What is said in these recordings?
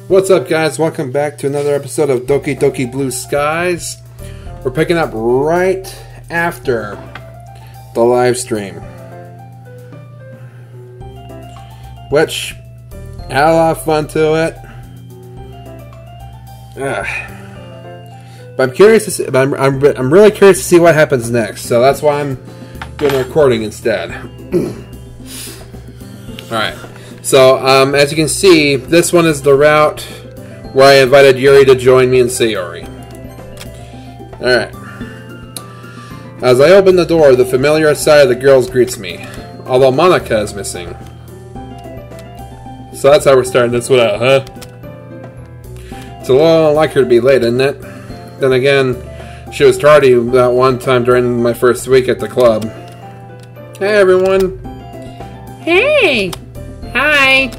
What's up, guys? Welcome back to another episode of Doki Doki Blue Skies. We're picking up right after the live stream, which had a lot of fun to it. But I'm curious to see. But I'm really curious to see what happens next. So that's why I'm doing a recording instead. All right. So, as you can see, this one is the route where I invited Yuri to join me and Sayori. Alright. As I open the door, the familiar side of the girls greets me, although Monica is missing. So that's how we're starting this one out, huh? It's a little unlike her to be late, isn't it? Then again, she was tardy that one time during my first week at the club. Hey, everyone. Hey! Hi!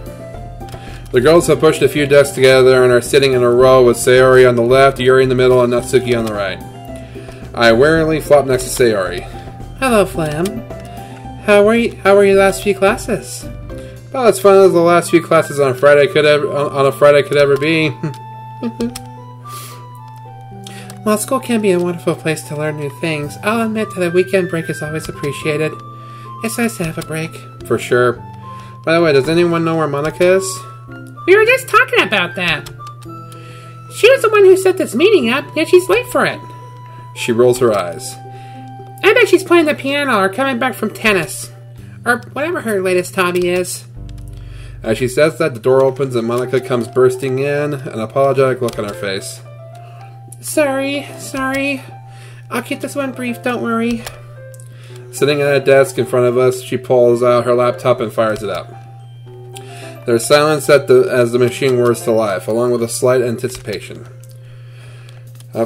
The girls have pushed a few desks together and are sitting in a row with Sayori on the left, Yuri in the middle, and Natsuki on the right. I warily flop next to Sayori. Hello, Flam. How were your last few classes? Well, as fun as the last few classes on a Friday could ever be. While school can be a wonderful place to learn new things, I'll admit that a weekend break is always appreciated. It's nice to have a break. For sure. By the way, does anyone know where Monica is? We were just talking about that. She was the one who set this meeting up, yet she's late for it. She rolls her eyes. I bet she's playing the piano or coming back from tennis. Or whatever her latest hobby is. As she says that, the door opens and Monica comes bursting in, an apologetic look on her face. Sorry. I'll keep this one brief, don't worry. Sitting at a desk in front of us, she pulls out her laptop and fires it up. There's silence as the machine whirs to life, along with a slight anticipation.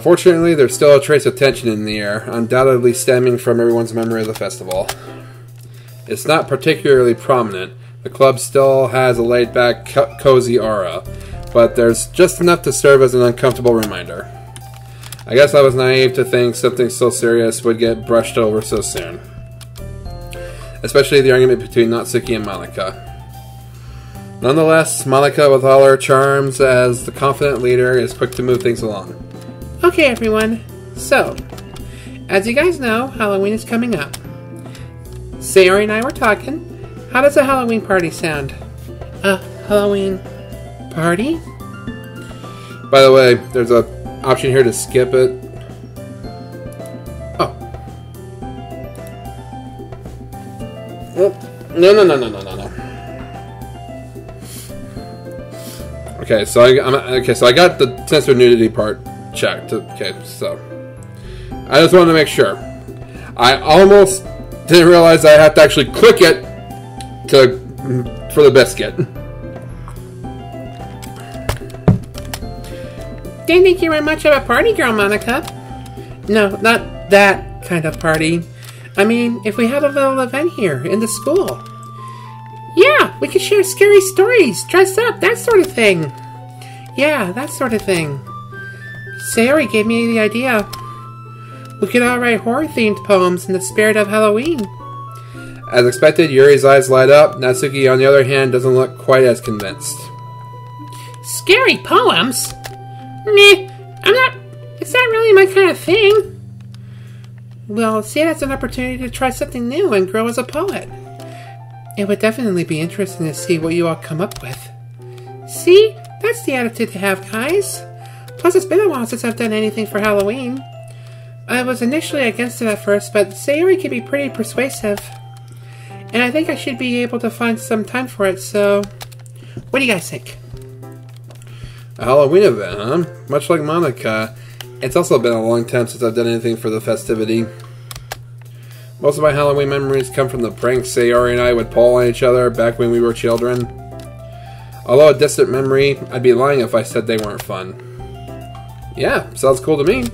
Fortunately, there's still a trace of tension in the air, undoubtedly stemming from everyone's memory of the festival. It's not particularly prominent. The club still has a laid-back, cozy aura, but there's just enough to serve as an uncomfortable reminder. I guess I was naive to think something so serious would get brushed over so soon. Especially the argument between Natsuki and Monica. Nonetheless, Monica, with all her charms as the confident leader, is quick to move things along. Okay, everyone. So, as you guys know, Halloween is coming up. Sayori and I were talking. How does a Halloween party sound? A Halloween party? By the way, there's an option here to skip it. Oh. No. Okay, so I got the sensory nudity part checked. Okay, so I just wanted to make sure. I almost didn't realize I had to actually click it for the biscuit. Didn't think you were much of a party girl, Monica. No, not that kind of party. I mean, if we had a little event here in the school. Yeah, we could share scary stories, dress up, that sort of thing. Yeah, that sort of thing. Sayori gave me the idea. We could all write horror-themed poems in the spirit of Halloween. As expected, Yuri's eyes light up. Natsuki, on the other hand, doesn't look quite as convinced. Scary poems? Meh, it's not really my kind of thing. Well, see it as an opportunity to try something new and grow as a poet. It would definitely be interesting to see what you all come up with. See? That's the attitude to have, guys. Plus, it's been a while since I've done anything for Halloween. I was initially against it at first, but Sayori can be pretty persuasive. And I think I should be able to find some time for it, so... What do you guys think? A Halloween event, huh? Much like Monica, it's also been a long time since I've done anything for the festivity. Most of my Halloween memories come from the pranks Sayori and I would pull on each other back when we were children. Although a distant memory, I'd be lying if I said they weren't fun. Yeah, sounds cool to me.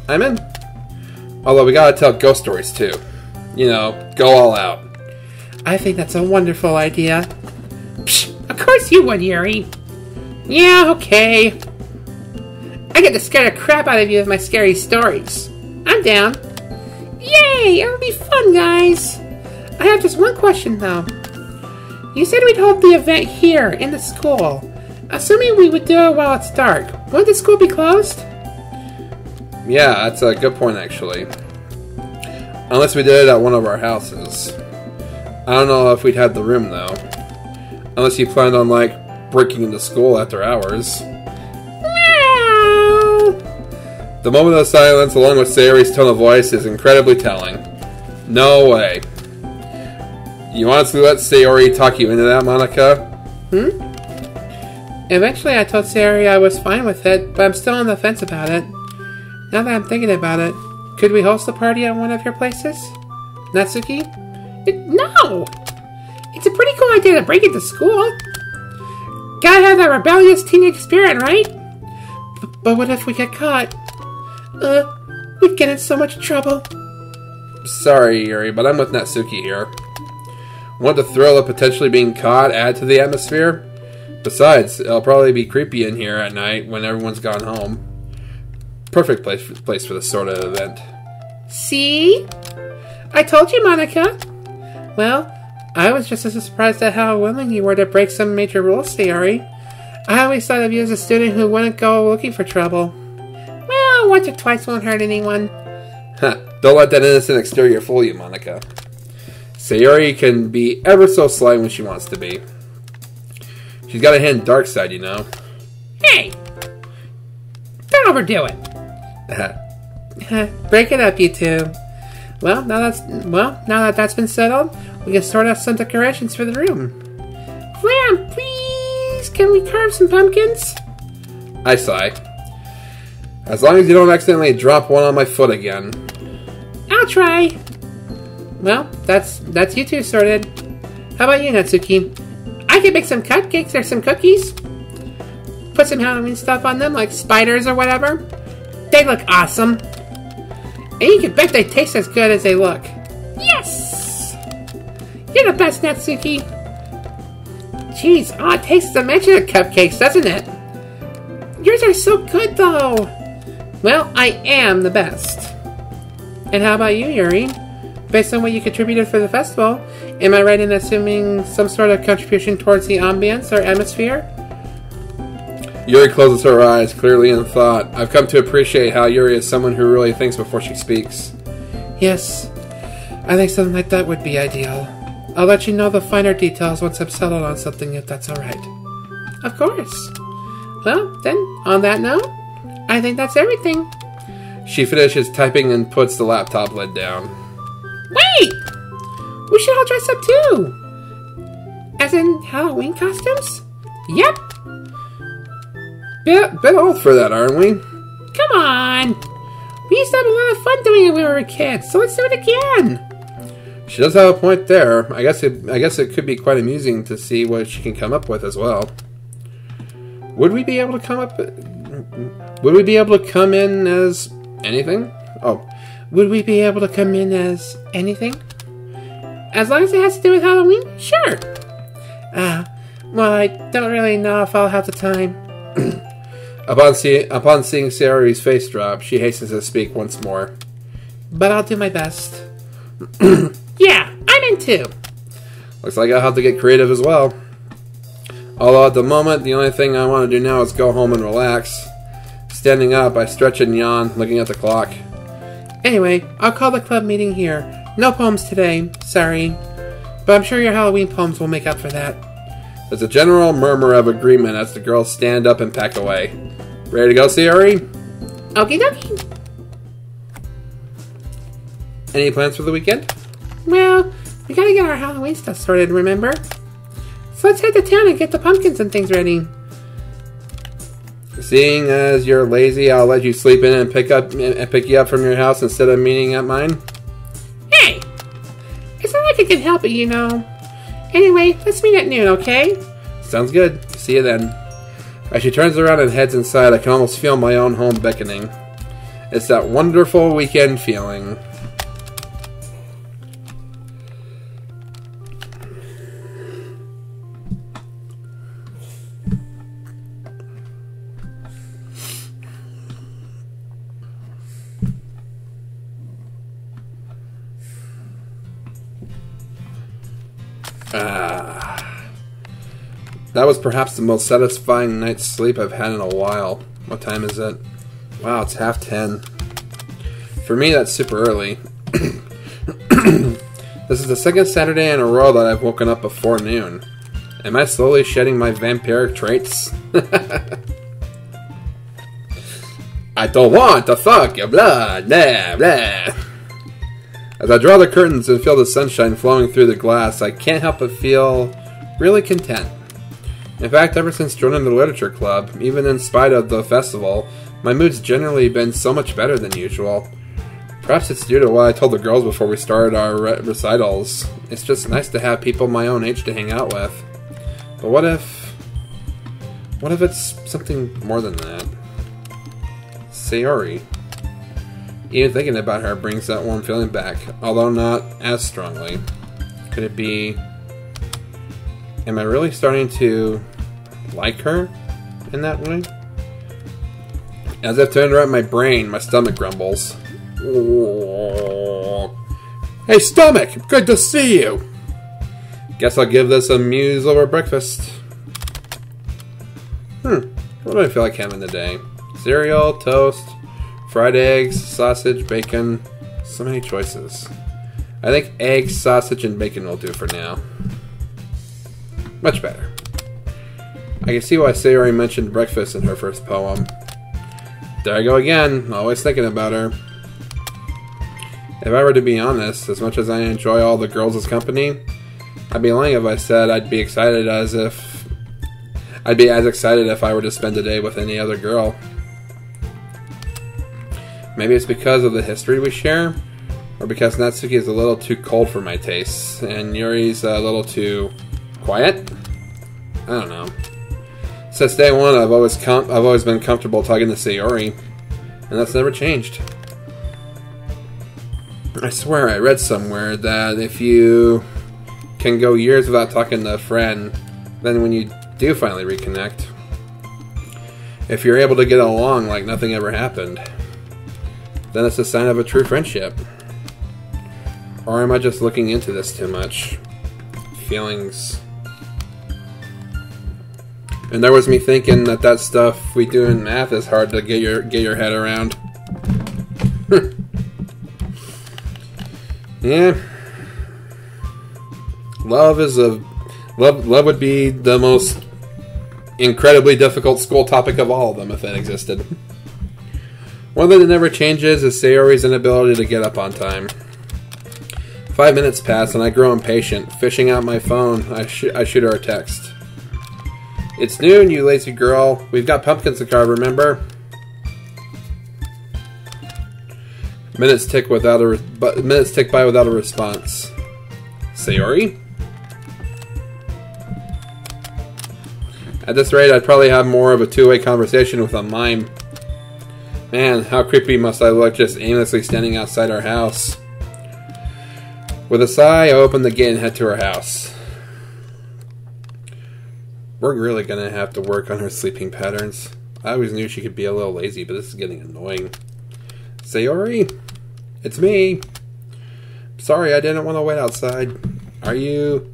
I'm in. Although we gotta tell ghost stories too. You know, go all out. I think that's a wonderful idea. Psh, of course you would, Yuri. Yeah, okay. I get to scare the crap out of you with my scary stories. I'm down. Yay! It'll be fun, guys. I have just one question, though. You said we'd hold the event here, in the school. Assuming we would do it while it's dark. Won't the school be closed? Yeah, that's a good point, actually. Unless we did it at one of our houses. I don't know if we'd have the room, though. Unless you planned on, like, breaking into school after hours. Meow! The moment of silence, along with Sayori's tone of voice, is incredibly telling. No way. You honestly let Sayori talk you into that, Monica? Eventually I told Sayori I was fine with it, but I'm still on the fence about it. Now that I'm thinking about it, could we host a party at one of your places? Natsuki? No! It's a pretty cool idea to break into school. Gotta have that rebellious teenage spirit, right? But what if we get caught? We'd get in so much trouble. Sorry, Yuri, but I'm with Natsuki here. Want the thrill of potentially being caught add to the atmosphere? Besides, it'll probably be creepy in here at night when everyone's gone home. Perfect place for this sort of event. See? I told you, Monica. Well, I was just as surprised at how willing you were to break some major rules, Sayori. I always thought of you as a student who wouldn't go looking for trouble. Well, once or twice won't hurt anyone. Don't let that innocent exterior fool you, Monica. Sayori can be ever so sly when she wants to be. She's got a hidden dark side, you know. Hey! Don't overdo it. Break it up, you two. Well, now that that's been settled, we can sort out some decorations for the room. Flam, please, can we carve some pumpkins? I sigh. As long as you don't accidentally drop one on my foot again. I'll try. Well, that's you two sorted. How about you, Natsuki? I could make some cupcakes or some cookies. Put some Halloween stuff on them, like spiders or whatever. They look awesome. And you can bet they taste as good as they look. Yes! You're the best, Natsuki. Jeez, it tastes the mention of cupcakes, doesn't it? Yours are so good, though. Well, I am the best. And how about you, Yuri? Based on what you contributed for the festival, am I right in assuming some sort of contribution towards the ambience or atmosphere? Yuri closes her eyes, clearly in thought. I've come to appreciate how Yuri is someone who really thinks before she speaks. Yes, I think something like that would be ideal. I'll let you know the finer details once I've settled on something, if that's alright. Of course. Well, then, on that note, I think that's everything. She finishes typing and puts the laptop lid down. Wait! We should all dress up too! As in Halloween costumes? Yep! Bit old for that, aren't we? Come on! We used to have a lot of fun doing it when we were kids, so let's do it again! She does have a point there. I guess it could be quite amusing to see what she can come up with as well. Would we be able to come in as anything? Oh, would we be able to come in as anything? As long as it has to do with Halloween? Sure! Well, I don't really know if I'll have the time. Upon seeing Sayori's face drop, she hastens to speak once more. But I'll do my best. Yeah, I'm in too. Looks like I'll have to get creative as well. Although at the moment, the only thing I want to do now is go home and relax. Standing up, I stretch and yawn, looking at the clock. Anyway, I'll call the club meeting here. No poems today, sorry. But I'm sure your Halloween poems will make up for that. There's a general murmur of agreement as the girls stand up and pack away. Ready to go, Sayori? Okie dokie. Any plans for the weekend? Well, we gotta get our Halloween stuff sorted, remember? So let's head to town and get the pumpkins and things ready. Seeing as you're lazy, I'll let you sleep in and pick you up from your house instead of meeting at mine. Hey! It's not like I can help it, you know. Anyway, let's meet at noon, okay? Sounds good. See you then. As she turns around and heads inside, I can almost feel my own home beckoning. It's that wonderful weekend feeling. That was perhaps the most satisfying night's sleep I've had in a while. What time is it? Wow, it's 10:30. For me, that's super early. This is the second Saturday in a row that I've woken up before noon. Am I slowly shedding my vampiric traits? I don't want to fuck your blood, blah, blah. As I draw the curtains and feel the sunshine flowing through the glass, I can't help but feel really content. In fact, ever since joining the literature club, even in spite of the festival, my mood's generally been so much better than usual. Perhaps it's due to what I told the girls before we started our recitals. It's just nice to have people my own age to hang out with. But what if it's something more than that? Sayori. Even thinking about her brings that warm feeling back, although not as strongly. Could it be... Am I really starting to like her in that way? As if to interrupt my brain, my stomach grumbles. Hey stomach, good to see you! Guess I'll give this a muse over breakfast. What do I feel like having today? Cereal, toast, fried eggs, sausage, bacon. So many choices. I think eggs, sausage, and bacon will do for now. Much better. I can see why Sayori mentioned breakfast in her first poem. There I go again, always thinking about her. If I were to be honest, as much as I enjoy all the girls' company, I'd be lying if I said I'd be as excited if I were to spend a day with any other girl. Maybe it's because of the history we share, or because Natsuki is a little too cold for my tastes, and Yuri's a little too quiet? I don't know. Since day one, I've always been comfortable talking to Sayori, and that's never changed. I swear I read somewhere that if you can go years without talking to a friend, then when you do finally reconnect, if you're able to get along like nothing ever happened, then it's a sign of a true friendship. Or am I just looking into this too much? Feelings. And there was me thinking that stuff we do in math is hard to get your head around. Yeah. Love would be the most incredibly difficult school topic of all of them if it existed. One thing that never changes is Sayori's inability to get up on time. 5 minutes pass and I grow impatient. Fishing out my phone, I shoot her a text. It's noon, you lazy girl. We've got pumpkins to carve, remember? Minutes tick by without a response. Sayori? At this rate, I'd probably have more of a two-way conversation with a mime. Man, how creepy must I look just aimlessly standing outside our house. With a sigh, I open the gate and head to her house. We're really gonna have to work on her sleeping patterns. I always knew she could be a little lazy, but this is getting annoying. Sayori? It's me. Sorry, I didn't want to wait outside. Are you,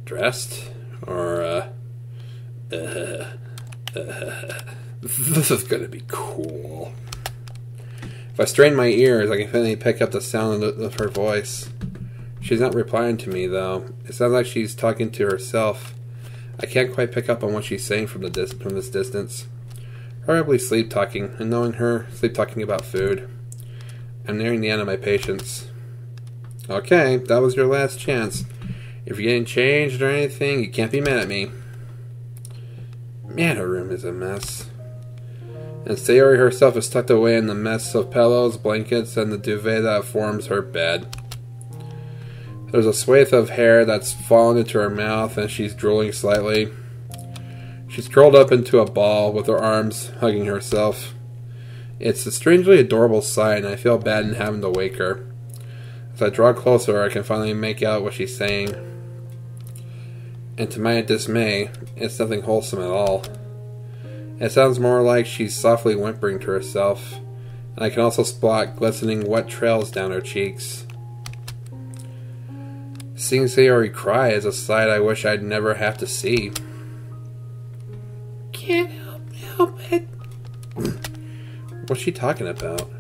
dressed? Or, this is gonna be cool. If I strain my ears, I can finally pick up the sound of her voice. She's not replying to me, though. It sounds like she's talking to herself. I can't quite pick up on what she's saying from this distance. Probably sleep-talking, and knowing her, sleep-talking about food. I'm nearing the end of my patience. Okay, that was your last chance. If you're getting changed or anything, you can't be mad at me. Man, her room is a mess. And Sayori herself is tucked away in the mess of pillows, blankets, and the duvet that forms her bed. There's a swathe of hair that's fallen into her mouth, and she's drooling slightly. She's curled up into a ball with her arms hugging herself. It's a strangely adorable sight, and I feel bad in having to wake her. As I draw closer, I can finally make out what she's saying. And to my dismay, it's nothing wholesome at all. It sounds more like she's softly whimpering to herself, and I can also spot glistening wet trails down her cheeks. Seeing Sayori cry is a sight I wish I'd never have to see. can't help it. What's she talking about?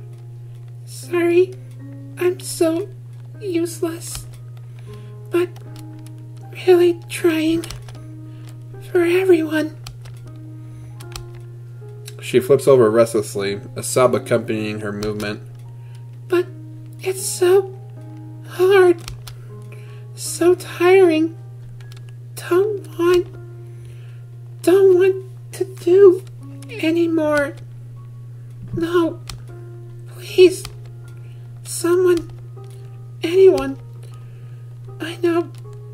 Sorry, I'm so useless. But really trying for everyone. She flips over restlessly, a sob accompanying her movement. But it's so hard. So tiring. Don't want to do anymore. No. Please. Someone. Anyone. I know.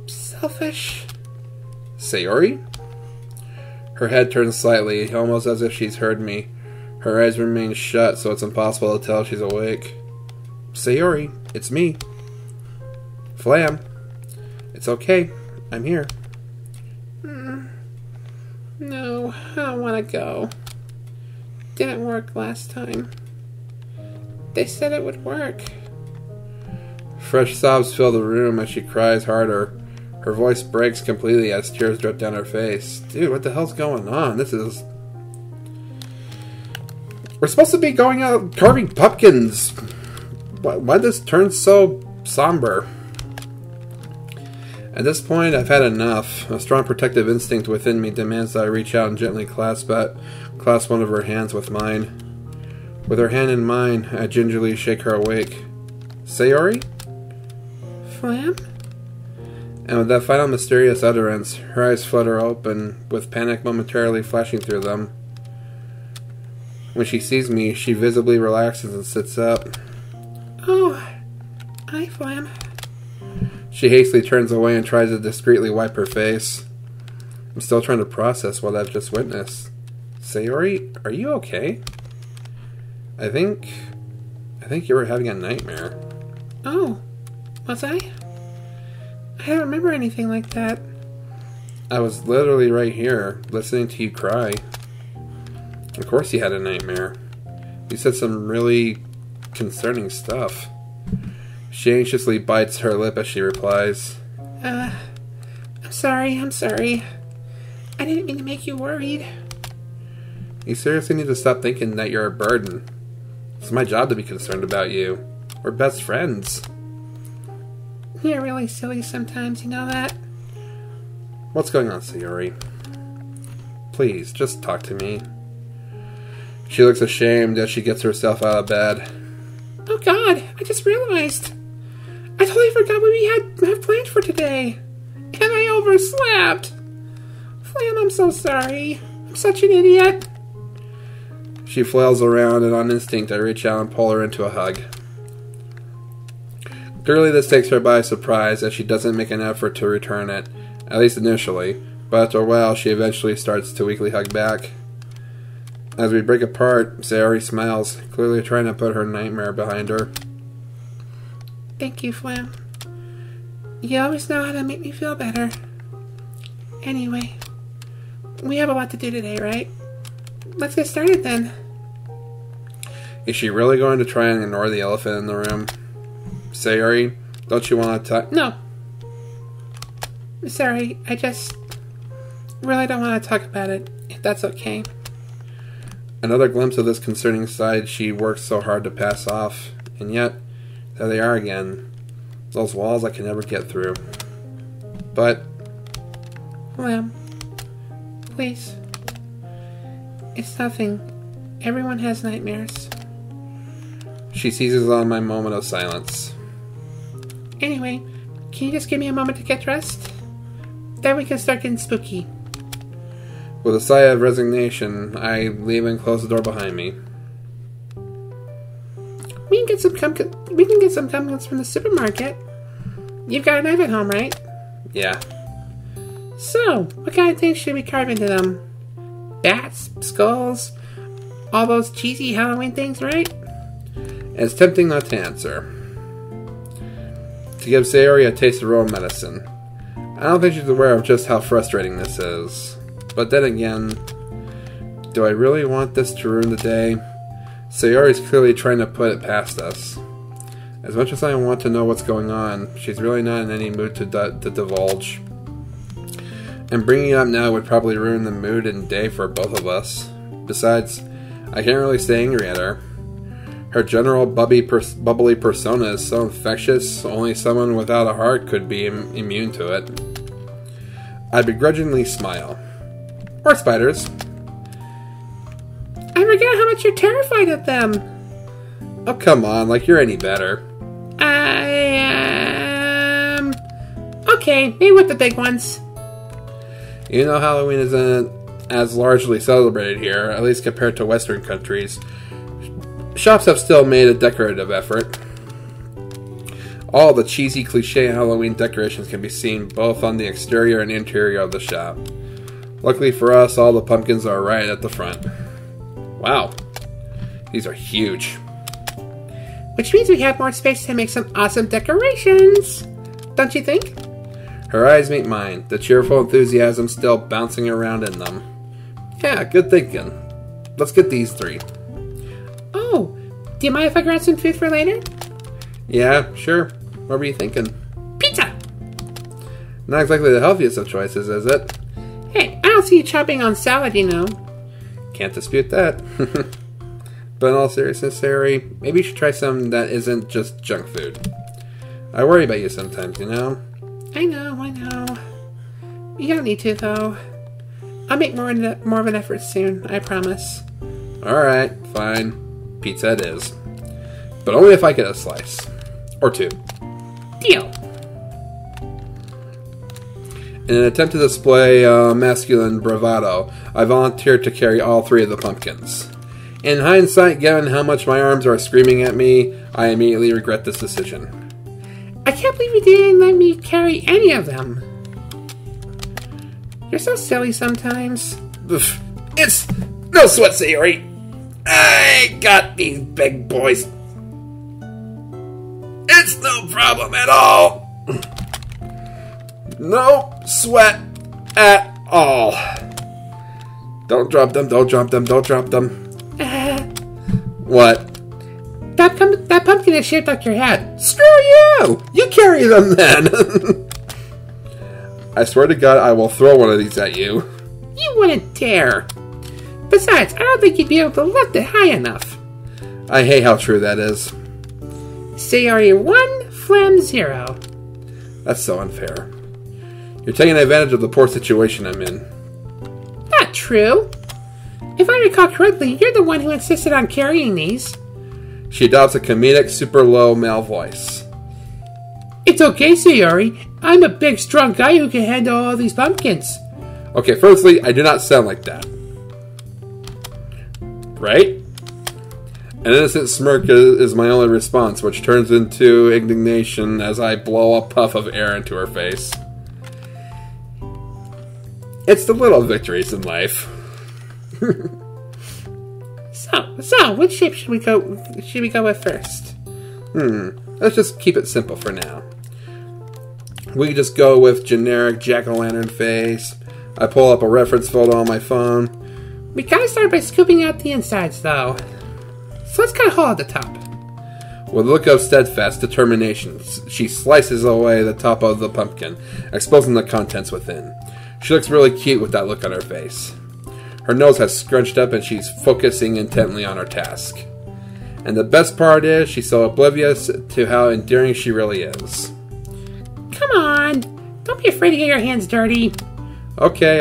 Selfish. Sayori? Her head turns slightly, almost as if she's heard me. Her eyes remain shut, so it's impossible to tell she's awake. Sayori, it's me. Flam. It's okay. I'm here. No, I don't want to go. Didn't work last time. They said it would work. Fresh sobs fill the room as she cries harder. Her voice breaks completely as tears drip down her face. Dude, what the hell's going on? This is... We're supposed to be going out carving pumpkins. Why this turn so somber? At this point, I've had enough. A strong protective instinct within me demands that I reach out and gently clasp one of her hands with mine. With her hand in mine, I gingerly shake her awake. Sayori? Flam? And with that final mysterious utterance, her eyes flutter open, with panic momentarily flashing through them. When she sees me, she visibly relaxes and sits up. Oh, hi, Flam. She hastily turns away and tries to discreetly wipe her face. I'm still trying to process what I've just witnessed. Sayori, are you okay? I think you were having a nightmare. Oh, was I? I don't remember anything like that. I was literally right here, listening to you cry. Of course you had a nightmare. You said some really concerning stuff. She anxiously bites her lip as she replies. I'm sorry. I didn't mean to make you worried. You seriously need to stop thinking that you're a burden. It's my job to be concerned about you. We're best friends. You're really silly sometimes, you know that? What's going on, Sayori? Please, just talk to me. She looks ashamed as she gets herself out of bed. Oh God, I just realized. I totally forgot what we have planned for today. And I overslept. Flam, I'm so sorry. I'm such an idiot. She flails around, and on instinct I reach out and pull her into a hug. Clearly this takes her by surprise, as she doesn't make an effort to return it, at least initially, but after a while she eventually starts to weakly hug back. As we break apart, Sayori smiles, clearly trying to put her nightmare behind her. Thank you, Flam. You always know how to make me feel better. Anyway, we have a lot to do today, right? Let's get started then. Is she really going to try and ignore the elephant in the room? Sayori, don't you want to talk? No. Sorry, I just really don't want to talk about it, if that's okay. Another glimpse of this concerning side she works so hard to pass off, and yet, there they are again. Those walls I can never get through. But... Lamb, please. It's nothing. Everyone has nightmares. She seizes on my moment of silence. Anyway, can you just give me a moment to get dressed? Then we can start getting spooky. With a sigh of resignation, I leave and close the door behind me. We can get some pumpkins from the supermarket. You've got a knife at home, right? Yeah. So, what kind of things should we carve into them? Bats, skulls, all those cheesy Halloween things, right? It's tempting not to answer. To give Sayori a taste of her own medicine. I don't think she's aware of just how frustrating this is. But then again, do I really want this to ruin the day? Sayori's clearly trying to put it past us. As much as I want to know what's going on, she's really not in any mood to divulge. And bringing it up now would probably ruin the mood and day for both of us. Besides, I can't really stay angry at her. Her general bubbly persona is so infectious, only someone without a heart could be immune to it. I begrudgingly smile. Or spiders. I forgot how much you're terrified of them. Oh, come on, like you're any better. Okay, maybe with the big ones. You know Halloween isn't as largely celebrated here, at least compared to Western countries. Shops have still made a decorative effort. All the cheesy cliché Halloween decorations can be seen both on the exterior and interior of the shop. Luckily for us, all the pumpkins are right at the front. Wow, these are huge. Which means we have more space to make some awesome decorations. Don't you think? Her eyes meet mine, the cheerful enthusiasm still bouncing around in them. Yeah, good thinking. Let's get these 3. Oh, do you mind if I grab some food for later? Yeah, sure. What were you thinking? Pizza! Not exactly the healthiest of choices, is it? Hey, I don't see you chopping on salad, you know. Can't dispute that. But in all seriousness, Sayori, maybe you should try something that isn't just junk food. I worry about you sometimes, you know? I know. You don't need to, though. I'll make more of an effort soon, I promise. Alright, fine. Pizza it is. But only if I get a slice. Or 2. Deal. In an attempt to display masculine bravado, I volunteered to carry all 3 of the pumpkins. In hindsight, given how much my arms are screaming at me, I immediately regret this decision. I can't believe you didn't let me carry any of them. You're so silly sometimes. It's no sweat, Sayori. I got these big boys. It's no problem at all. No sweat at all. Don't drop them, don't drop them, don't drop them. What? That pumpkin is shaped like your head. Screw you! You carry them then! I swear to God, I will throw one of these at you. You wouldn't dare. Besides, I don't think you'd be able to lift it high enough. I hate how true that is. Sayori 1, Flam 0. That's so unfair. You're taking advantage of the poor situation I'm in. Not true. If I recall correctly, you're the one who insisted on carrying these. She adopts a comedic, super low male voice. It's okay, Sayori. I'm a big, strong guy who can handle all these pumpkins. Okay, firstly, I do not sound like that. Right? An innocent smirk is my only response, which turns into indignation as I blow a puff of air into her face. It's the little victories in life. So, which shape should we go with first? Let's just keep it simple for now. We can just go with generic jack-o'-lantern face. I pull up a reference photo on my phone. We gotta start by scooping out the insides, though. So let's cut a hole at the top. With a look of steadfast determination, she slices away the top of the pumpkin, exposing the contents within. She looks really cute with that look on her face. Her nose has scrunched up and she's focusing intently on her task. And the best part is, she's so oblivious to how endearing she really is. Come on! Don't be afraid to get your hands dirty. Okay.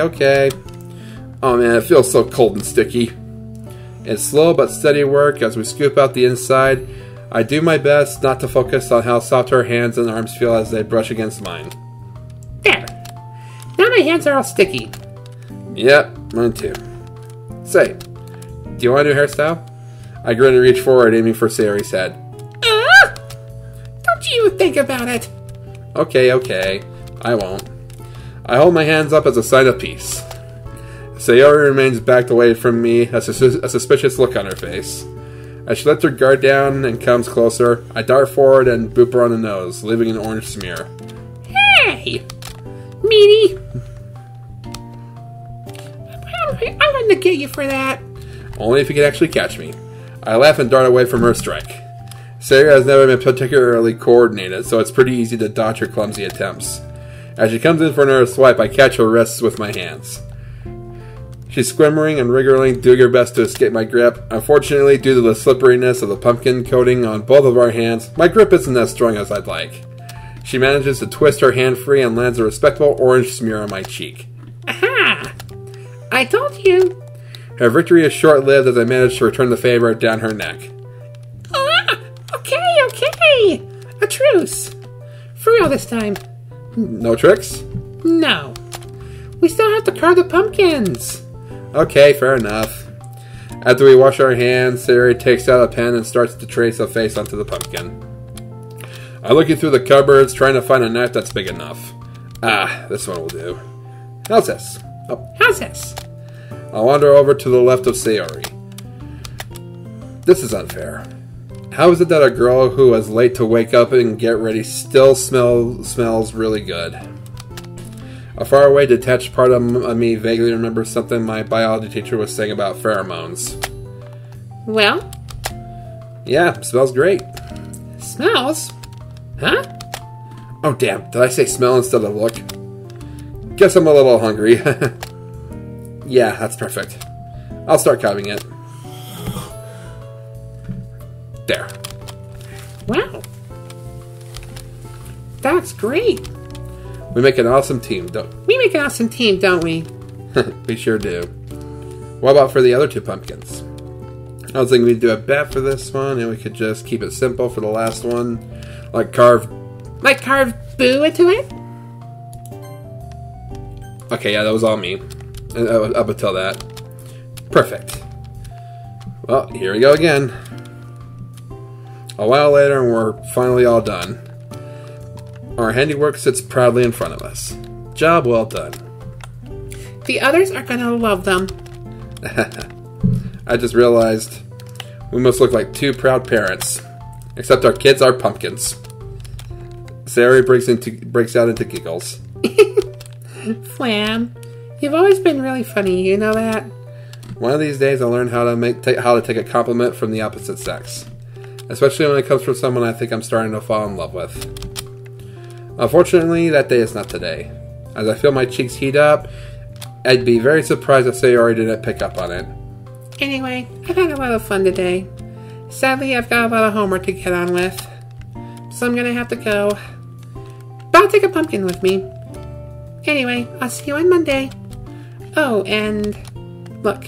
Oh man, it feels so cold and sticky. It's slow but steady work as we scoop out the inside. I do my best not to focus on how soft her hands and arms feel as they brush against mine. There! Now my hands are all sticky. Yep, mine too. Say, do you want a new hairstyle? I grin and reach forward, aiming for Sayori's head. Don't you think about it. Okay. I won't. I hold my hands up as a sign of peace. Sayori remains backed away from me, a suspicious look on her face. As she lets her guard down and comes closer, I dart forward and boop her on the nose, leaving an orange smear. Hey! Meanie! I'm going to get you for that. Only if you can actually catch me. I laugh and dart away from her strike. Sayori has never been particularly coordinated, so it's pretty easy to dodge her clumsy attempts. As she comes in for another swipe, I catch her wrists with my hands. She's squirming and wriggling, doing her best to escape my grip. Unfortunately, due to the slipperiness of the pumpkin coating on both of our hands, my grip isn't as strong as I'd like. She manages to twist her hand free and lands a respectable orange smear on my cheek. Aha! I told you! Her victory is short-lived as I manage to return the favor down her neck. Ah! Okay! A truce! For real this time. No tricks? No. We still have to carve the pumpkins. Okay, fair enough. After we wash our hands, Sayori takes out a pen and starts to trace a face onto the pumpkin. I'm looking through the cupboards, trying to find a knife that's big enough. Ah, this one will do. How's this? Oh. How's this? I'll wander over to the left of Sayori. This is unfair. How is it that a girl who was late to wake up and get ready still smells really good? A faraway, detached part of me vaguely remembers something my biology teacher was saying about pheromones. Well? Yeah, smells great. Smells? Huh? Oh damn, did I say smell instead of look? Guess I'm a little hungry. Yeah, that's perfect. I'll start cutting it. There. Wow. That's great. We make an awesome team, don't we? Make an awesome team, don't we? We sure do. What about for the other two pumpkins? I was thinking we'd do a bet for this one, and we could just keep it simple for the last one. Like carve boo into it? Okay, yeah, that was all me. Up until that. Perfect. Well, here we go again. A while later, and we're finally all done. Our handiwork sits proudly in front of us. Job well done. The others are gonna love them. I just realized we must look like two proud parents. Except our kids are pumpkins. Sayori breaks out into giggles. Flam, you've always been really funny, you know that? One of these days I'll learn how to take a compliment from the opposite sex. Especially when it comes from someone I think I'm starting to fall in love with. Unfortunately, that day is not today. As I feel my cheeks heat up, I'd be very surprised if Sayori didn't pick up on it. Anyway, I've had a lot of fun today. Sadly, I've got a lot of homework to get on with. So I'm gonna have to go. But I'll take a pumpkin with me. Anyway, I'll see you on Monday. Oh, and look.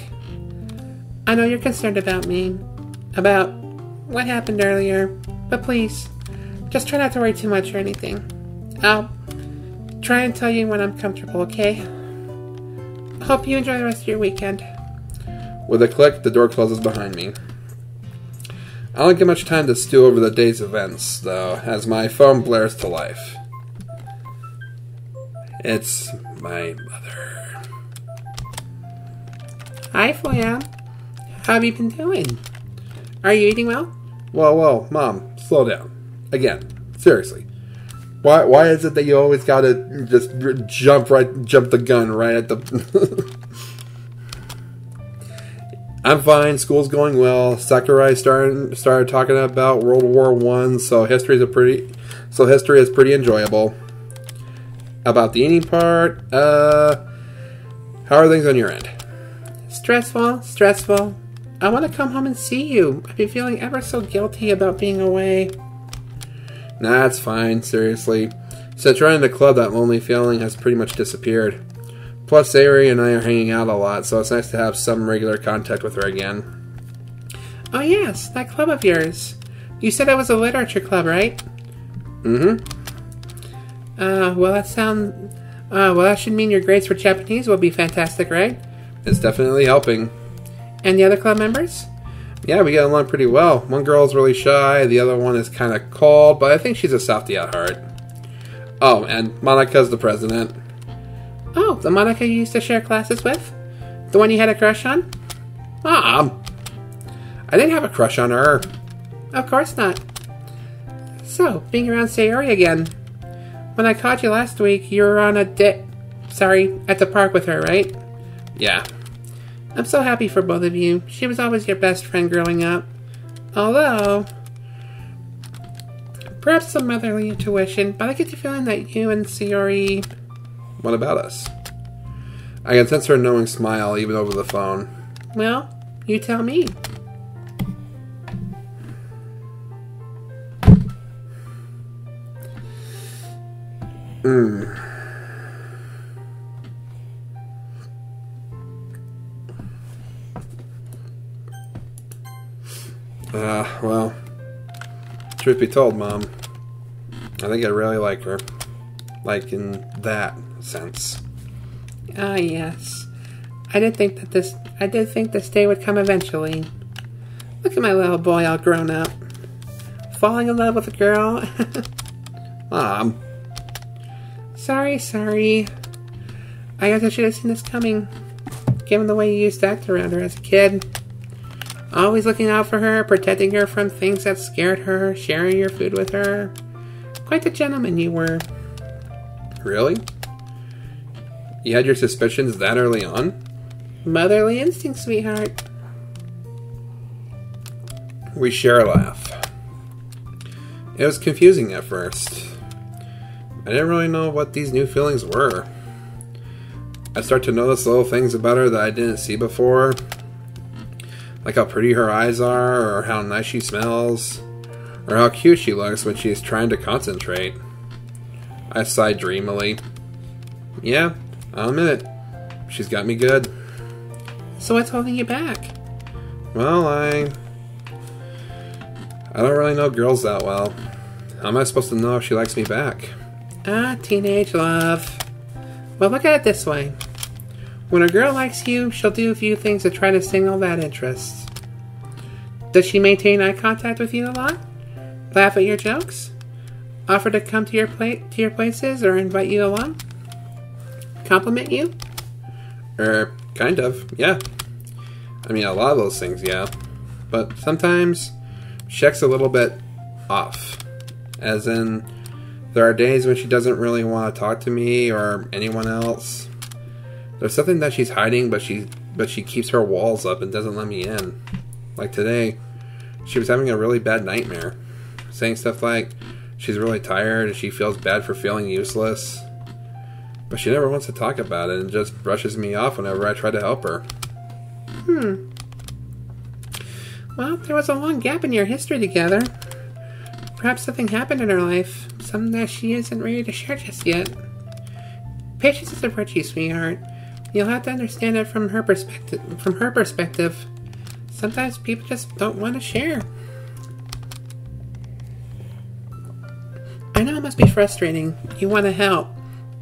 I know you're concerned about me. About what happened earlier. But please, just try not to worry too much or anything. I'll try and tell you when I'm comfortable, okay? Hope you enjoy the rest of your weekend. With a click, the door closes behind me. I don't get much time to stew over the day's events, though, as my phone blares to life. It's my mother. Hi, Flam. How have you been doing? Are you eating well? Whoa, Mom, slow down. Again, seriously. Why is it that you always gotta just jump the gun right at the... I'm fine, school's going well. Sakurai started talking about World War I, so history is pretty enjoyable. About the eating part, how are things on your end? Stressful. I want to come home and see you. I've been feeling ever so guilty about being away. Nah, it's fine, seriously. Since running the club, that lonely feeling has pretty much disappeared. Plus, Sayori and I are hanging out a lot, so it's nice to have some regular contact with her again. Oh yes, that club of yours. You said it was a literature club, right? Mm-hmm. Well, that should mean your grades for Japanese will be fantastic, right? It's definitely helping. And the other club members? Yeah, we get along pretty well. One girl's really shy, the other one is kind of cold, but I think she's a softie at heart. Oh, and Monika's the president. Oh, the Monica you used to share classes with? The one you had a crush on? Mom! I didn't have a crush on her. Of course not. So, being around Sayori again. When I caught you last week, you were on at the park with her, right? Yeah. I'm so happy for both of you. She was always your best friend growing up. Although... Perhaps some motherly intuition, but I get the feeling that you and Sayori... What about us? I can sense her knowing smile even over the phone. Well, you tell me. Well, truth be told, Mom, I think I really like her. Like, in that sense. Ah, yes. I did think this day would come eventually. Look at my little boy all grown up. Falling in love with a girl. Mom. Sorry. I guess I should have seen this coming. Given the way you used to act around her as a kid. Always looking out for her, protecting her from things that scared her, sharing your food with her. Quite the gentleman you were. Really? You had your suspicions that early on? Motherly instinct, sweetheart. We share a laugh. It was confusing at first. I didn't really know what these new feelings were. I start to notice little things about her that I didn't see before. Like how pretty her eyes are, or how nice she smells, or how cute she looks when she's trying to concentrate. I sigh dreamily. Yeah, I'll admit it. She's got me good. So what's holding you back? Well, I don't really know girls that well. How am I supposed to know if she likes me back? Ah, teenage love. Well, look at it this way. When a girl likes you, she'll do a few things to try to signal that interest. Does she maintain eye contact with you a lot? Laugh at your jokes? Offer to come to your places or invite you along? Compliment you? Kind of, yeah. I mean, a lot of those things, yeah. But sometimes, check's a little bit off. As in, there are days when she doesn't really want to talk to me or anyone else. There's something that she's hiding, but she keeps her walls up and doesn't let me in. Like today, she was having a really bad nightmare. Saying stuff like, she's really tired and she feels bad for feeling useless. But she never wants to talk about it and just brushes me off whenever I try to help her. Well, there was a long gap in your history together. Perhaps something happened in her life. Something that she isn't ready to share just yet. Patience is a virtue, sweetheart. You'll have to understand it from her perspective. Sometimes people just don't want to share. I know it must be frustrating. You want to help,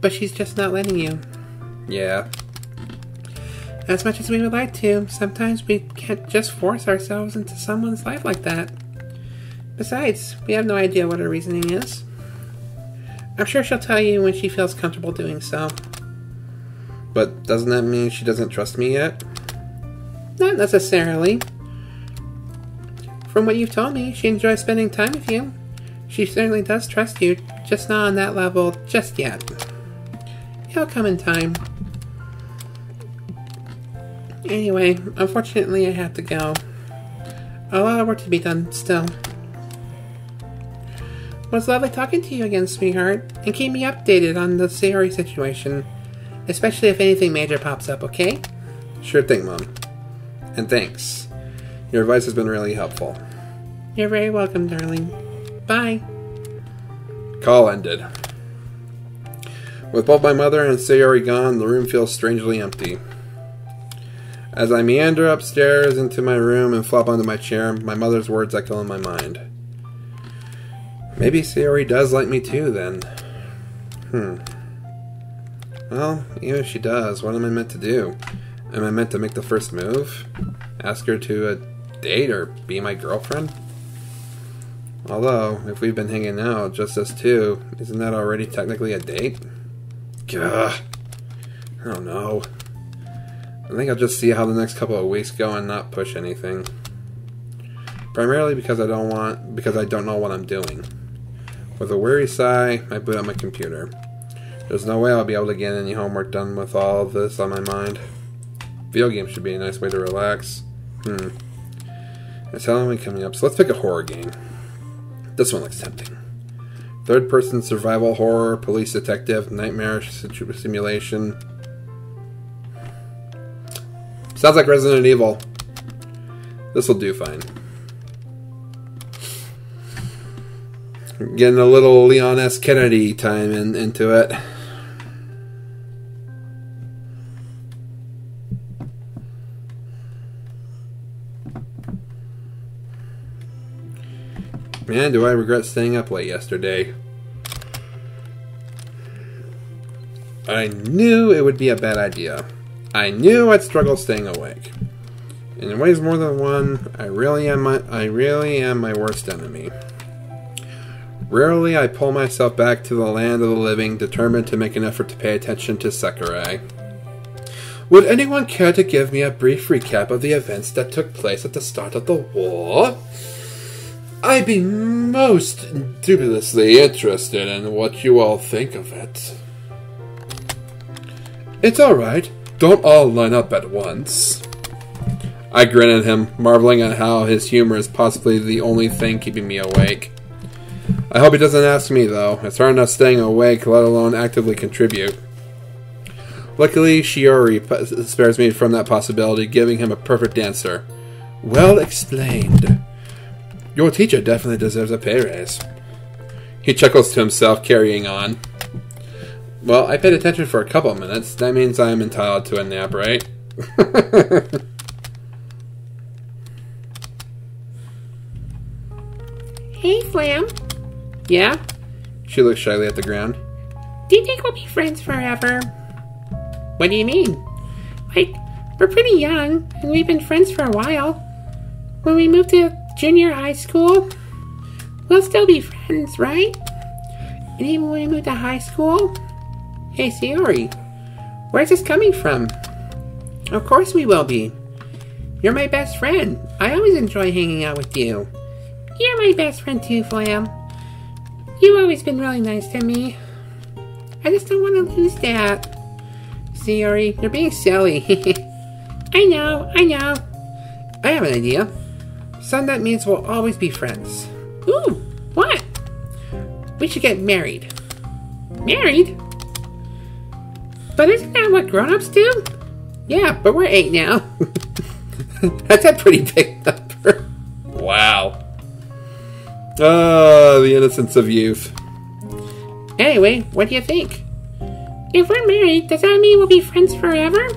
but she's just not letting you. Yeah. As much as we would like to, sometimes we can't just force ourselves into someone's life like that. Besides, we have no idea what her reasoning is. I'm sure she'll tell you when she feels comfortable doing so. But doesn't that mean she doesn't trust me yet? Not necessarily. From what you've told me, she enjoys spending time with you. She certainly does trust you, just not on that level just yet. It'll come in time. Anyway, unfortunately I have to go. A lot of work to be done still. It was lovely talking to you again, sweetheart, and keep me updated on the Sayori situation, especially if anything major pops up, okay? Sure thing, Mom. And thanks. Your advice has been really helpful. You're very welcome, darling. Bye. Call ended. With both my mother and Sayori gone, the room feels strangely empty. As I meander upstairs into my room and flop onto my chair, my mother's words echo in my mind. Maybe Sayori does like me too, then. Well, even if she does, what am I meant to do? Am I meant to make the first move? Ask her to a date or be my girlfriend? Although, if we've been hanging out, just us two, isn't that already technically a date? Gah. I don't know. I think I'll just see how the next couple of weeks go and not push anything. Primarily because I don't know what I'm doing. With a weary sigh, I boot up my computer. There's no way I'll be able to get any homework done with all of this on my mind. Video games should be a nice way to relax. It's Halloween coming up, so let's pick a horror game. This one looks tempting. Third-person survival horror, police detective, nightmare simulation. Sounds like Resident Evil. This'll do fine. Getting a little Leon S. Kennedy time into it. Man, do I regret staying up late yesterday. I knew it would be a bad idea. I knew I'd struggle staying awake. And in ways more than one, I really am my worst enemy. Rarely I pull myself back to the land of the living, determined to make an effort to pay attention to Sakurai. Would anyone care to give me a brief recap of the events that took place at the start of the war? I'd be most indubitably interested in what you all think of it. It's alright. Don't all line up at once. I grin at him, marveling at how his humor is possibly the only thing keeping me awake. I hope he doesn't ask me, though. It's hard enough staying awake, let alone actively contribute. Luckily, Sayori spares me from that possibility, giving him a perfect answer. Well explained. Your teacher definitely deserves a pay raise. He chuckles to himself, carrying on. Well, I paid attention for a couple of minutes. That means I'm entitled to a nap, right? Hey, Flam. Yeah? She looks shyly at the ground. Do you think we'll be friends forever? What do you mean? Like, we're pretty young, and we've been friends for a while. When we move to junior high school, we'll still be friends, right? And even when we move to high school? Hey, Sayori, where's this coming from? Of course we will be. You're my best friend. I always enjoy hanging out with you. You're my best friend too, Flam. You've always been really nice to me. I just don't want to lose that. Sayori, you're being silly. I know. I have an idea. Son, that means we'll always be friends. Ooh, what? We should get married. Married? But isn't that what grown-ups do? Yeah, but we're 8 now. That's a pretty big number. Wow. The innocence of youth. Anyway, what do you think? If we're married, does that mean we'll be friends forever?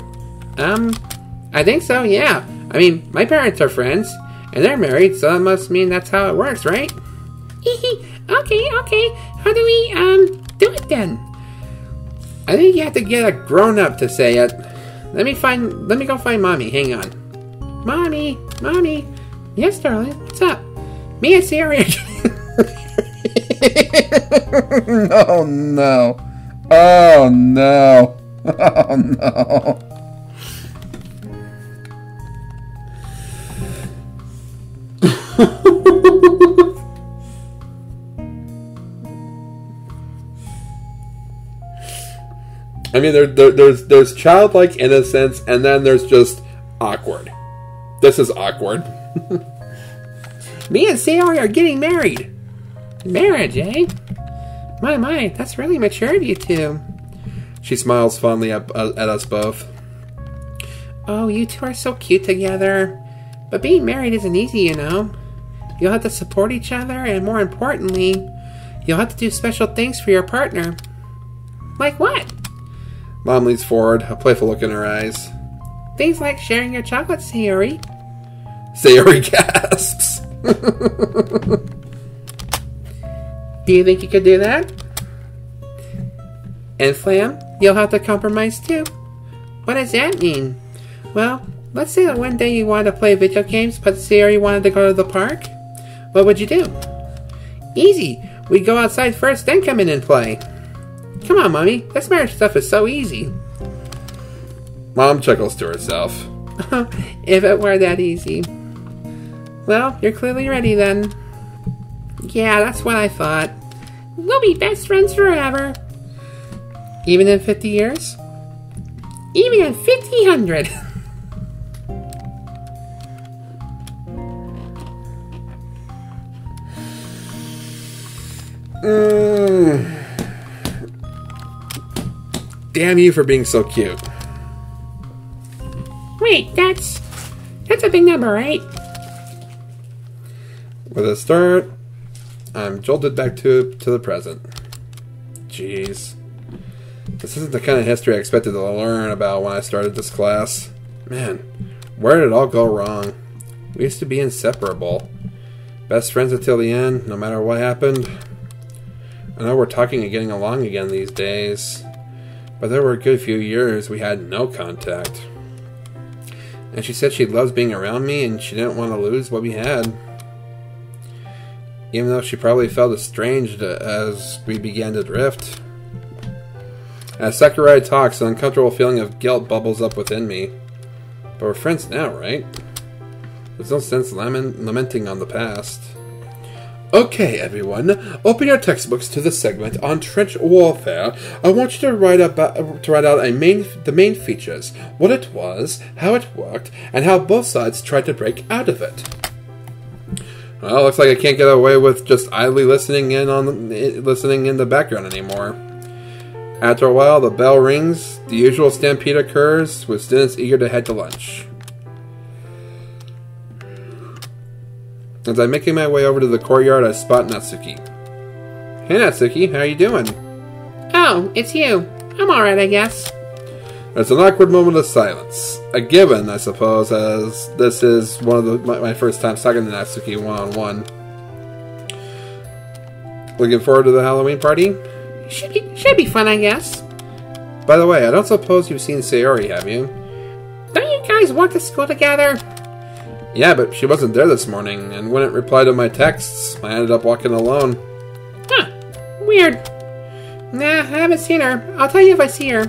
I think so, yeah. I mean, my parents are friends, and they're married, so that must mean that's how it works, right? Okay. How do we, do it then? I think you have to get a grown-up to say it. Let me go find Mommy. Hang on. Mommy. Yes, darling. What's up? Me and Sayori. Oh, no. Oh, no. Oh, no. I mean, there's childlike innocence, and then there's just awkward. This is awkward. Me and Sayori are getting married. Marriage, eh? My, that's really mature of you two. She smiles fondly at us both. Oh, you two are so cute together. But being married isn't easy, you know. You'll have to support each other, and more importantly, you'll have to do special things for your partner. Like what? Mom leans forward, a playful look in her eyes. Things like sharing your chocolate, Sayori. Sayori gasps. Do you think you could do that? And Flam, you'll have to compromise too. What does that mean? Well, let's say that one day you wanted to play video games, but Sayori wanted to go to the park. What would you do? Easy. We'd go outside first, then come in and play. Come on, Mommy. This marriage stuff is so easy. Mom chuckles to herself. If it were that easy. Well, you're clearly ready then. Yeah, that's what I thought. We'll be best friends forever. Even in 50 years? Even in 50,000. damn you for being so cute. Wait, that's a big number, right? With a start, I'm jolted back to the present. Jeez. This isn't the kind of history I expected to learn about when I started this class. Man, where did it all go wrong? We used to be inseparable. Best friends until the end, no matter what happened. I know we're talking and getting along again these days, but there were a good few years we had no contact. And she said she loves being around me and she didn't want to lose what we had. Even though she probably felt estranged as we began to drift. As Sakurai talks, an uncomfortable feeling of guilt bubbles up within me. But we're friends now, right? There's no sense lamenting on the past. Okay, everyone, open your textbooks to the segment on trench warfare. I want you to write out the main features, what it was, how it worked, and how both sides tried to break out of it. Well, looks like I can't get away with just idly listening in the background anymore. After a while, the bell rings, the usual stampede occurs, with students eager to head to lunch. As I'm making my way over to the courtyard, I spot Natsuki. Hey Natsuki, how you doing? Oh, it's you. I'm alright, I guess. There's an awkward moment of silence. A given, I suppose, as this is one of my first times talking to Natsuki one-on-one. Looking forward to the Halloween party? Should be fun, I guess. By the way, I don't suppose you've seen Sayori, have you? Don't you guys work to school together? Yeah, but she wasn't there this morning and wouldn't reply to my texts. I ended up walking alone. Huh. Weird. Nah, I haven't seen her. I'll tell you if I see her.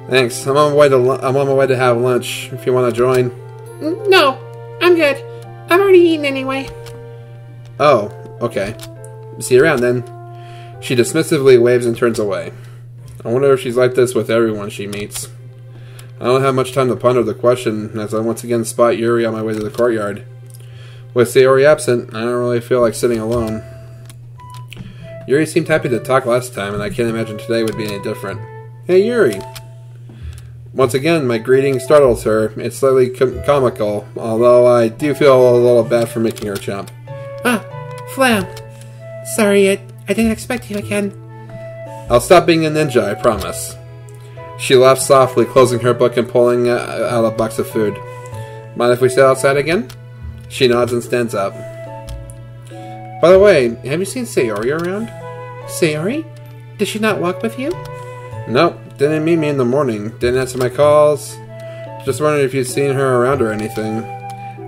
Thanks. I'm on my way to have lunch, if you want to join. No, I'm good. I've already eaten anyway. Oh, okay. See you around then. She dismissively waves and turns away. I wonder if she's like this with everyone she meets. I don't have much time to ponder the question, as I once again spot Yuri on my way to the courtyard. With Sayori absent, I don't really feel like sitting alone. Yuri seemed happy to talk last time, and I can't imagine today would be any different. Hey Yuri! Once again, my greeting startles her. It's slightly comical, although I do feel a little bad for making her jump. Ah, Flam. Sorry, I didn't expect you again. I'll stop being a ninja, I promise. She laughs softly, closing her book and pulling out a box of food. Mind if we sit outside again? She nods and stands up. By the way, have you seen Sayori around? Sayori? Did she not walk with you? Nope, didn't meet me in the morning. Didn't answer my calls. Just wondering if you'd seen her around or anything.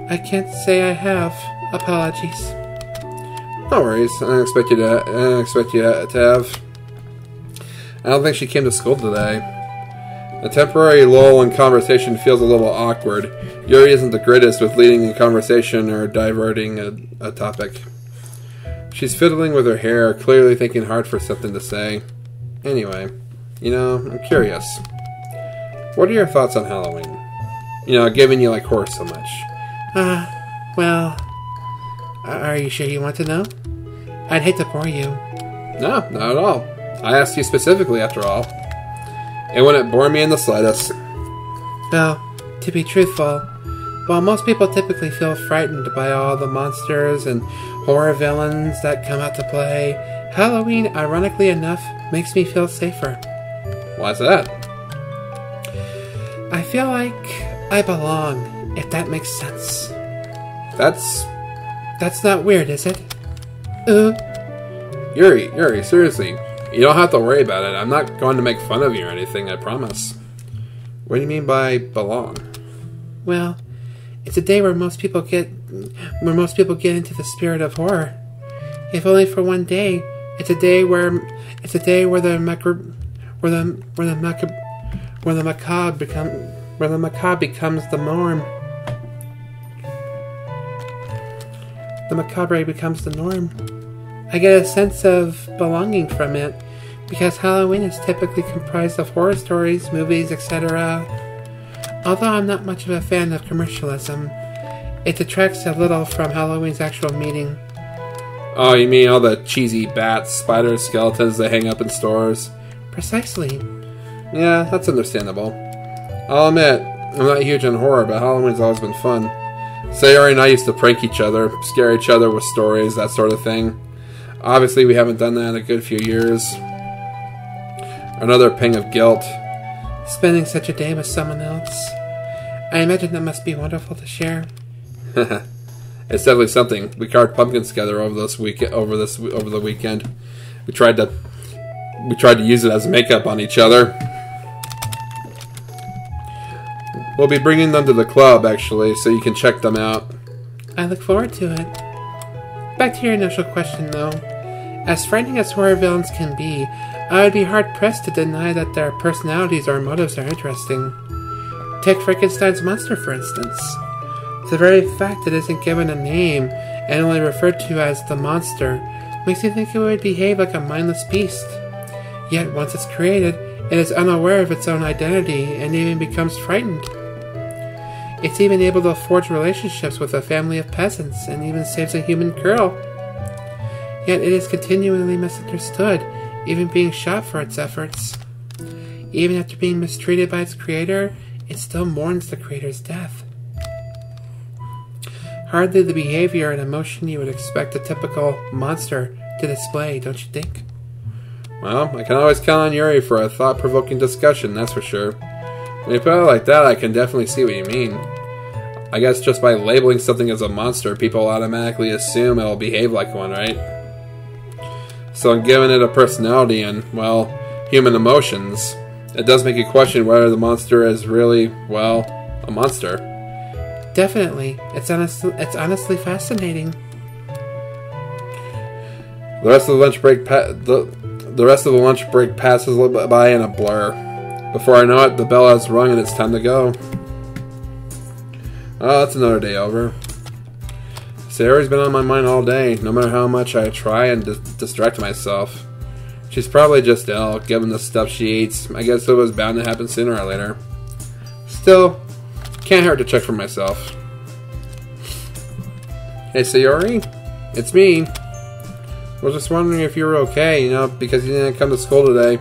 I can't say I have. Apologies. No worries. I didn't expect you to have. I don't think she came to school today. A temporary lull in conversation feels a little awkward. Yuri isn't the greatest with leading a conversation or diverting a topic. She's fiddling with her hair, clearly thinking hard for something to say. Anyway, I'm curious. What are your thoughts on Halloween? Given you like horror so much. Well, are you sure you want to know? I'd hate to bore you. No, not at all. I asked you specifically, after all. It wouldn't bore me in the slightest. Well, to be truthful, while most people typically feel frightened by all the monsters and horror villains that come out to play, Halloween, ironically enough, makes me feel safer. Why's that? I feel like I belong, if that makes sense. That's not weird, is it? Yuri, seriously. You don't have to worry about it. I'm not going to make fun of you or anything, I promise. What do you mean by belong? Well, it's a day where most people get into the spirit of horror. If only for one day. It's a day where the macabre becomes the norm. The macabre becomes the norm. I get a sense of belonging from it, because Halloween is typically comprised of horror stories, movies, etc. Although I'm not much of a fan of commercialism, it detracts a little from Halloween's actual meaning. Oh, you mean all the cheesy bats, spiders, skeletons they hang up in stores? Precisely. Yeah, that's understandable. I'll admit, I'm not huge on horror, but Halloween's always been fun. Sayori and I used to prank each other, scare each other with stories, that sort of thing. Obviously, we haven't done that in a good few years. Another pang of guilt. Spending such a day with someone else. I imagine that must be wonderful to share. It's definitely something. We carved pumpkins together over the weekend. We tried to use it as makeup on each other. We'll be bringing them to the club, actually, so you can check them out. I look forward to it. Back to your initial question, though. As frightening as horror villains can be, I would be hard-pressed to deny that their personalities or motives are interesting. Take Frankenstein's monster, for instance. The very fact that it isn't given a name and only referred to as the monster makes you think it would behave like a mindless beast. Yet once it's created, it is unaware of its own identity and even becomes frightened. It's even able to forge relationships with a family of peasants and even saves a human girl. Yet it is continually misunderstood, even being shot for its efforts. Even after being mistreated by its creator, it still mourns the creator's death. Hardly the behavior and emotion you would expect a typical monster to display, don't you think? Well, I can always count on Yuri for a thought-provoking discussion, that's for sure. When you put it like that, I can definitely see what you mean. I guess just by labeling something as a monster, people automatically assume it'll behave like one, right? So in giving it a personality and, well, human emotions, it does make you question whether the monster is really, well, a monster. Definitely. It's honestly fascinating. The rest of the lunch break passes by in a blur. Before I know it, the bell has rung and it's time to go. Oh, that's another day over. Sayori's been on my mind all day, no matter how much I try and distract myself. She's probably just ill, given the stuff she eats. I guess it was bound to happen sooner or later. Still, can't hurt to check for myself. Hey, Sayori? It's me. I was just wondering if you were okay, because you didn't come to school today.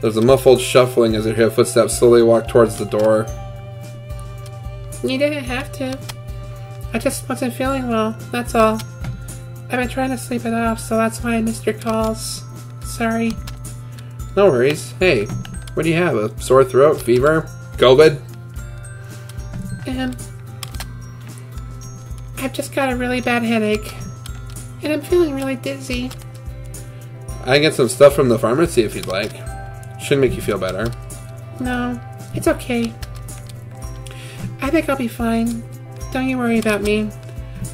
There's a muffled shuffling as I hear footsteps slowly walk towards the door. You didn't have to. I just wasn't feeling well, that's all. I've been trying to sleep it off, so that's why I missed your calls. Sorry. No worries. Hey, what do you have? A sore throat? Fever? COVID? I've just got a really bad headache. And I'm feeling really dizzy. I can get some stuff from the pharmacy if you'd like. Should make you feel better. No, it's okay. I think I'll be fine. Don't you worry about me.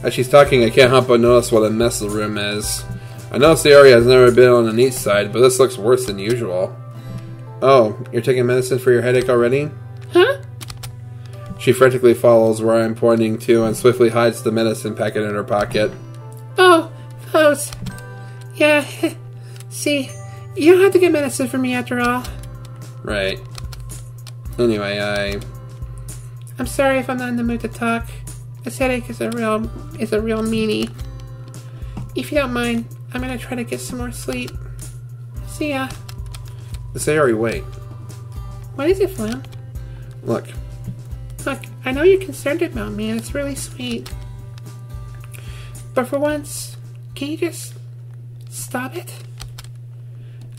As she's talking, I can't help but notice what a mess the room is. I know Sayori has never been on the neat side, but this looks worse than usual. Oh, you're taking medicine for your headache already? Huh? She frantically follows where I'm pointing to and swiftly hides the medicine packet in her pocket. Oh, those. Yeah, see, you don't have to get medicine for me after all. Right. Anyway, I'm sorry if I'm not in the mood to talk. This headache is a real meanie. If you don't mind, I'm gonna try to get some more sleep. See ya. Sayori, wait. What is it, Flam? Look, I know you're concerned about me, and it's really sweet. But for once, can you just stop it?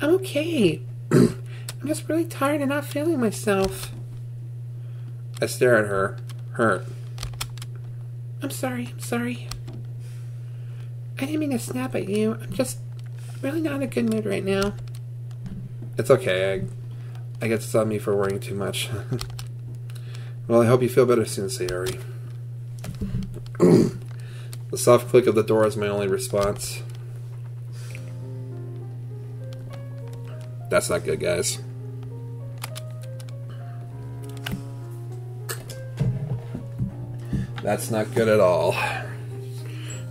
I'm okay. I'm just really tired and not feeling myself. I stare at her, hurt. I'm sorry. I didn't mean to snap at you. I'm just really not in a good mood right now. It's okay. I guess it's on me for worrying too much. Well, I hope you feel better soon, Sayori. The soft click of the door is my only response. That's not good, guys. That's not good at all.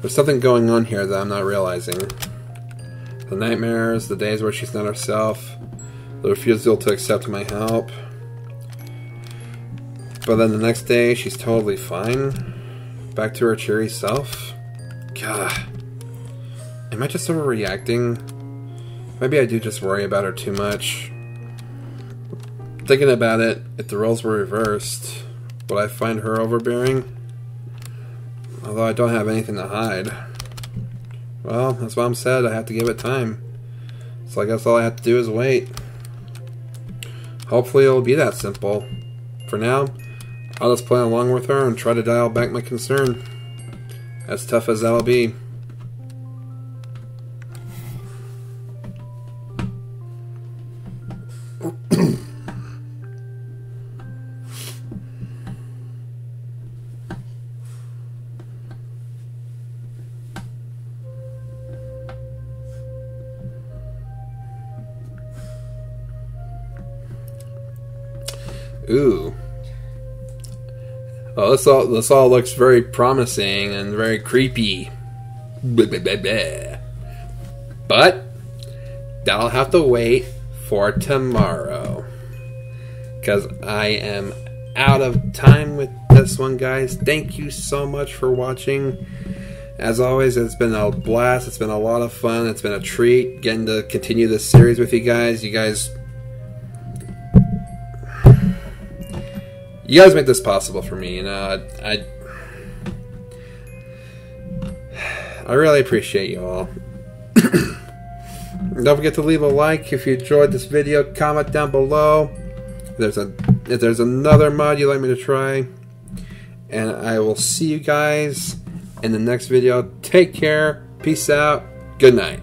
There's something going on here that I'm not realizing. The nightmares, the days where she's not herself, the refusal to accept my help. But then the next day, she's totally fine. Back to her cheery self. God. Am I just overreacting? Maybe I do just worry about her too much. thinking about it, if the roles were reversed, would I find her overbearing? Although I don't have anything to hide. Well, as Mom said, I have to give it time. So I guess all I have to do is wait. Hopefully it'll be that simple. For now, I'll just play along with her and try to dial back my concern. As tough as that'll be. Ooh. Well, this all looks very promising and very creepy. Blah, blah, blah, blah. But that'll have to wait for tomorrow. Because I am out of time with this one, guys. Thank you so much for watching. As always, it's been a blast. It's been a lot of fun. It's been a treat getting to continue this series with you guys. You guys make this possible for me, you know. I really appreciate you all. Don't forget to leave a like if you enjoyed this video. Comment down below if there's another mod you'd like me to try. And I will see you guys in the next video. Take care. Peace out. Good night.